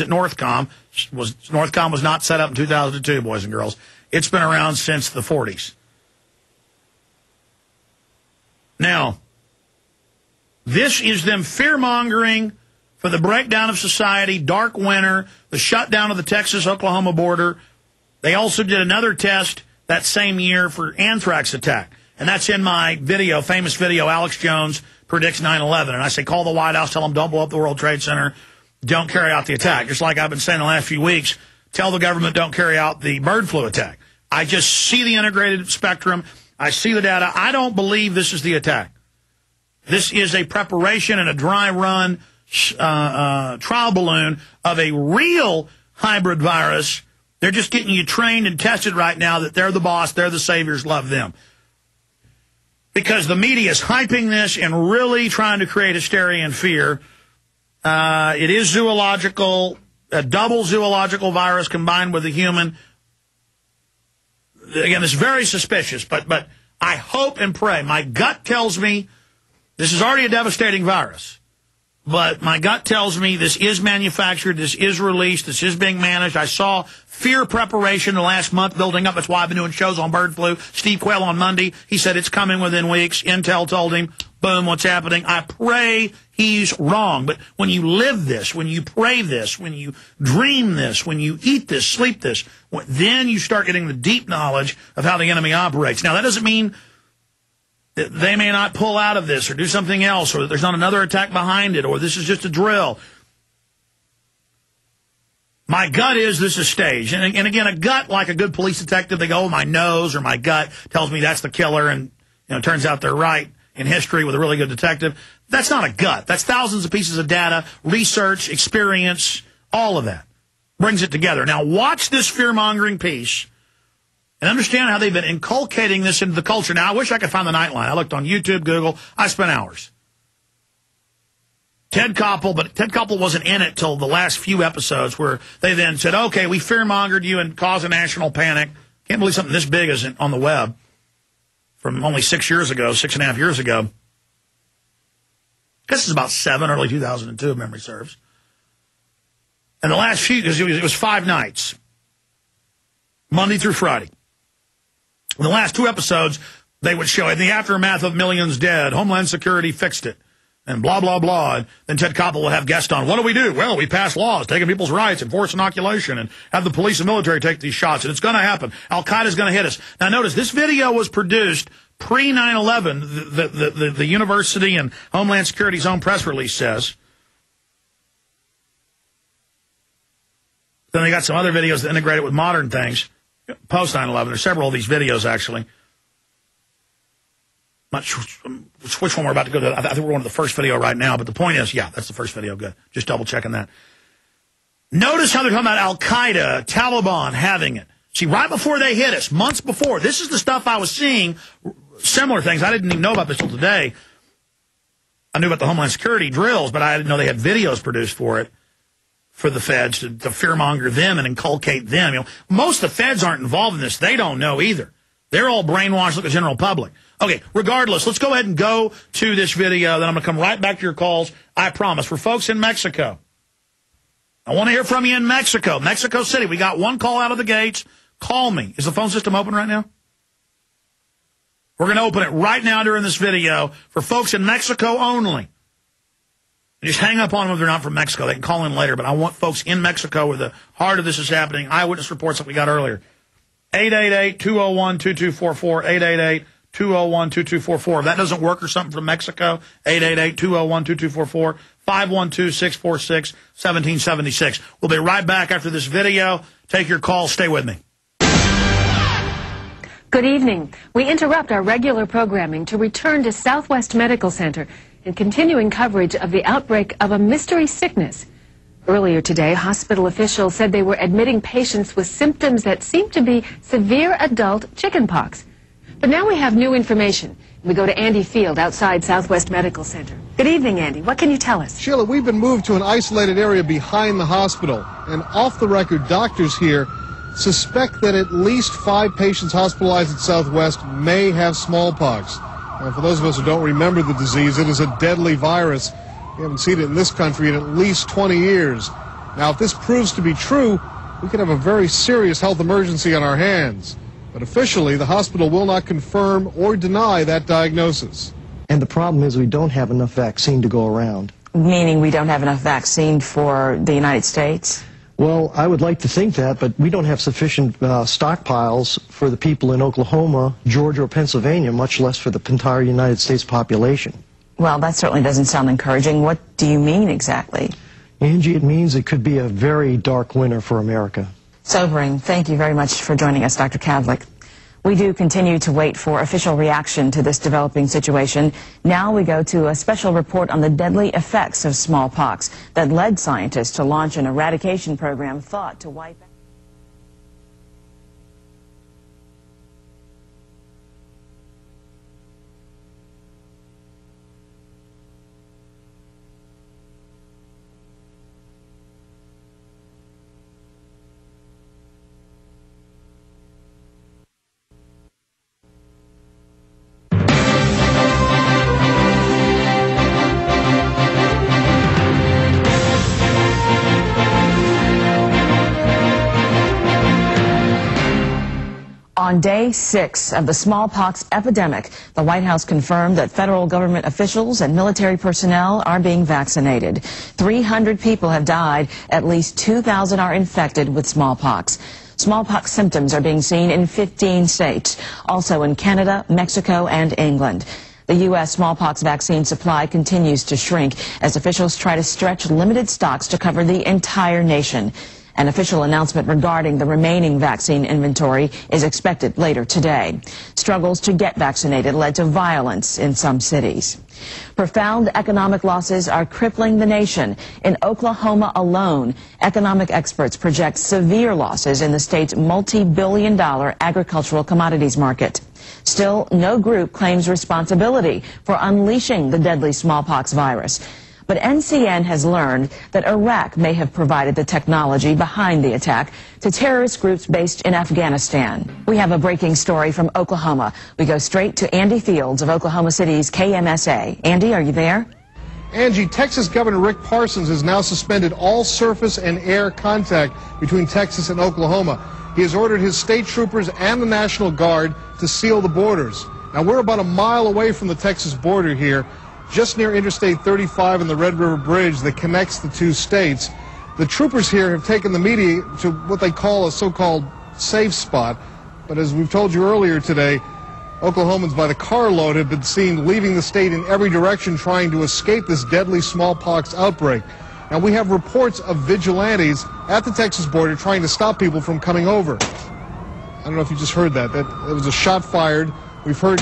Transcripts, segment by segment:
at Northcom was not set up in 2002, boys and girls. It's been around since the 40s. Now, this is them fear-mongering for the breakdown of society, dark winter, the shutdown of the Texas-Oklahoma border. They also did another test that same year for anthrax attack. And that's in my video, famous video, Alex Jones predicts 9/11. And I say, call the White House, tell them don't blow up the World Trade Center, don't carry out the attack. Just like I've been saying the last few weeks, tell the government don't carry out the bird flu attack. I just see the integrated spectrum. I see the data. I don't believe this is the attack. This is a preparation and a dry run trial balloon of a real hybrid virus. They're just getting you trained and tested right now that they're the boss, they're the saviors, love them. Because the media is hyping this and really trying to create hysteria and fear. It is zoological, a double zoological virus combined with a human. Again, it's very suspicious, but I hope and pray. My gut tells me this is already a devastating virus. But my gut tells me this is manufactured, this is released, this is being managed. I saw fear preparation the last month building up. That's why I've been doing shows on bird flu. Steve Quayle on Monday, he said it's coming within weeks. Intel told him, boom, what's happening? I pray he's wrong. But when you live this, when you pray this, when you dream this, when you eat this, sleep this, then you start getting the deep knowledge of how the enemy operates. Now, that doesn't mean that they may not pull out of this or do something else, or that there's not another attack behind it, or this is just a drill. My gut is this is staged. And again, a gut, like a good police detective, they go, oh, my nose or my gut tells me that's the killer, and it turns out they're right in history with a really good detective. That's not a gut. That's thousands of pieces of data, research, experience, all of that brings it together. Now, watch this fear-mongering piece and understand how they've been inculcating this into the culture. Now, I wish I could find the Nightline. I looked on YouTube, Google. I spent hours. Ted Koppel, but Ted Koppel wasn't in it till the last few episodes where they then said, okay, we fear-mongered you and caused a national panic. Can't believe something this big isn't on the web from only 6 years ago, 6.5 years ago. I guess it's about 7, early 2002, if memory serves. And the last few, because it was 5 nights, Monday through Friday. In the last 2 episodes, they would show, in the aftermath of millions dead, Homeland Security fixed it, and blah, blah, blah. And then Ted Koppel would have guests on. What do we do? Well, we pass laws, taking people's rights, enforce inoculation, and have the police and military take these shots. And it's going to happen. Al-Qaeda's going to hit us. Now, notice, this video was produced pre-9/11, the university and Homeland Security's own press release says. Then they got some other videos that integrate it with modern things. Post 9/11. There's several of these videos, actually. Not sure which one we're about to go to. I think we're on to the first video right now, but the point is, yeah, that's the first video. Good. Just double-checking that. Notice how they're talking about Al-Qaeda, Taliban having it. See, right before they hit us, months before, this is the stuff I was seeing, similar things. I didn't even know about this till today. I knew about the Homeland Security drills, but I didn't know they had videos produced for it, for the feds to fearmonger them and inculcate them. You know, most of the feds aren't involved in this. They don't know either. They're all brainwashed like the general public. Okay, regardless, let's go ahead and go to this video. Then I'm going to come right back to your calls. I promise. For folks in Mexico, I want to hear from you in Mexico, Mexico City. We got one call out of the gates. Call me. Is the phone system open right now? We're going to open it right now during this video for folks in Mexico only. Just hang up on them if they're not from Mexico. They can call in later, but I want folks in Mexico where the heart of this is happening. Eyewitness reports that we got earlier. 888-201-2244, 888-201-2244. If that doesn't work or something from Mexico, 888-201-2244, 512-646-1776. We'll be right back after this video. Take your call. Stay with me. Good evening. We interrupt our regular programming to return to Southwest Medical Center in continuing coverage of the outbreak of a mystery sickness. Earlier today, hospital officials said they were admitting patients with symptoms that seem to be severe adult chickenpox. But now we have new information. We go to Andy Field outside Southwest Medical Center. Good evening, Andy. What can you tell us? Sheila, we've been moved to an isolated area behind the hospital. And off the record, doctors here suspect that at least 5 patients hospitalized at Southwest may have smallpox. Now, for those of us who don't remember the disease, it is a deadly virus. We haven't seen it in this country in at least 20 years. Now, if this proves to be true, we could have a very serious health emergency on our hands. But officially, the hospital will not confirm or deny that diagnosis. And the problem is we don't have enough vaccine to go around. Meaning we don't have enough vaccine for the United States? Well, I would like to think that, but we don't have sufficient stockpiles for the people in Oklahoma, Georgia, or Pennsylvania, much less for the entire United States population. Well, that certainly doesn't sound encouraging. What do you mean exactly? Angie, it means it could be a very dark winter for America. Sobering. Thank you very much for joining us, Dr. Kavlik. We do continue to wait for official reaction to this developing situation. Now we go to a special report on the deadly effects of smallpox that led scientists to launch an eradication program thought to wipe out. On day 6 of the smallpox epidemic, the White House confirmed that federal government officials and military personnel are being vaccinated. 300 people have died. At least 2,000 are infected with smallpox. Smallpox symptoms are being seen in 15 states, also in Canada, Mexico, and England. The U.S. smallpox vaccine supply continues to shrink as officials try to stretch limited stocks to cover the entire nation. An official announcement regarding the remaining vaccine inventory is expected later today. Struggles to get vaccinated led to violence in some cities. Profound economic losses are crippling the nation. In Oklahoma alone, economic experts project severe losses in the state's multi-billion-dollar agricultural commodities market. Still, no group claims responsibility for unleashing the deadly smallpox virus. But NCN has learned that Iraq may have provided the technology behind the attack to terrorist groups based in Afghanistan. We have a breaking story from Oklahoma. We go straight to Andy Fields of Oklahoma City's KMSA. Andy, are you there? Angie, Texas Governor Rick Parsons has now suspended all surface and air contact between Texas and Oklahoma. He has ordered his state troopers and the National Guard to seal the borders. Now, we're about a mile away from the Texas border here, just near Interstate 35 and the Red River Bridge that connects the two states. The troopers here have taken the media to what they call a so-called safe spot. But as we've told you earlier today, Oklahomans by the carload have been seen leaving the state in every direction trying to escape this deadly smallpox outbreak. Now, we have reports of vigilantes at the Texas border trying to stop people from coming over. I don't know if you just heard that. There was a shot fired. We've heard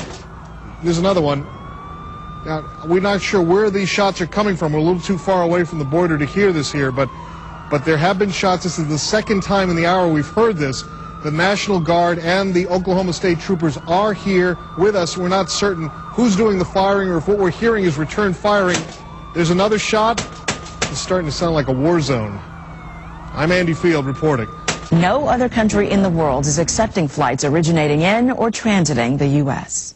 there's another one. Now, we're not sure where these shots are coming from. We're a little too far away from the border to hear this here, but there have been shots. This is the second time in the hour we've heard this. The National Guard and the Oklahoma State Troopers are here with us. We're not certain who's doing the firing or if what we're hearing is return firing. There's another shot. It's starting to sound like a war zone. I'm Andy Field reporting. No other country in the world is accepting flights originating in or transiting the U.S.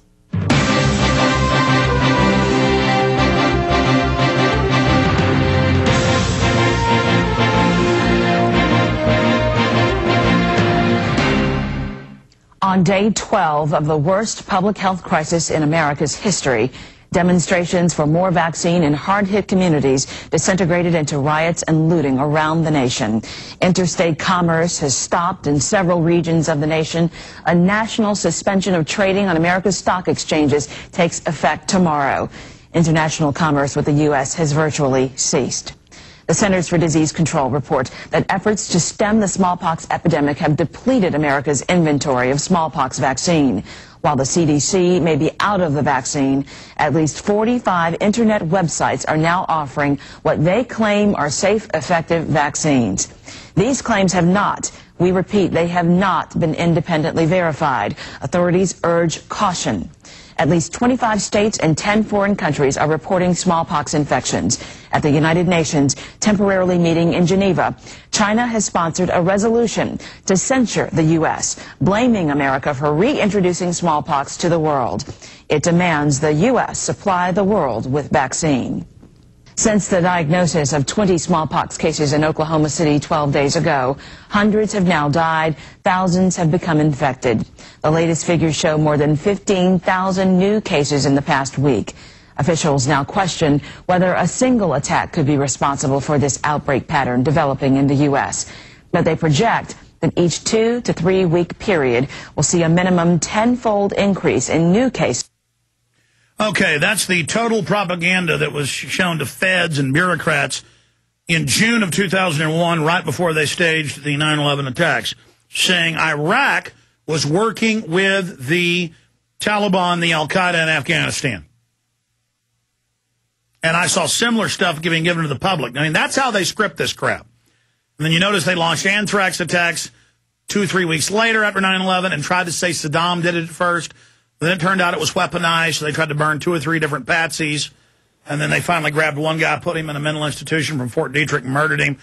On day 12 of the worst public health crisis in America's history, demonstrations for more vaccine in hard-hit communities disintegrated into riots and looting around the nation. Interstate commerce has stopped in several regions of the nation. A national suspension of trading on America's stock exchanges takes effect tomorrow. International commerce with the U.S. has virtually ceased. The Centers for Disease Control report that efforts to stem the smallpox epidemic have depleted America's inventory of smallpox vaccine. While the CDC may be out of the vaccine, at least 45 internet websites are now offering what they claim are safe, effective vaccines. These claims have not, we repeat, they have not been independently verified. Authorities urge caution. At least 25 states and 10 foreign countries are reporting smallpox infections. At the United Nations temporarily meeting in Geneva, China has sponsored a resolution to censure the U.S., blaming America for reintroducing smallpox to the world. It demands the U.S. supply the world with vaccine. Since the diagnosis of 20 smallpox cases in Oklahoma City 12 days ago, hundreds have now died, thousands have become infected. The latest figures show more than 15,000 new cases in the past week. Officials now question whether a single attack could be responsible for this outbreak pattern developing in the U.S. But they project that each 2 to 3 week period will see a minimum 10-fold increase in new cases. Okay, that's the total propaganda that was shown to feds and bureaucrats in June of 2001, right before they staged the 9/11 attacks, saying Iraq was working with the Taliban, the Al-Qaeda in Afghanistan. And I saw similar stuff being given to the public. I mean, that's how they script this crap. And then you notice they launched anthrax attacks 2 or 3 weeks later after 9/11 and tried to say Saddam did it first. Then it turned out it was weaponized, so they tried to burn 2 or 3 different patsies. And then they finally grabbed one guy, put him in a mental institution from Fort Detrick, and murdered him.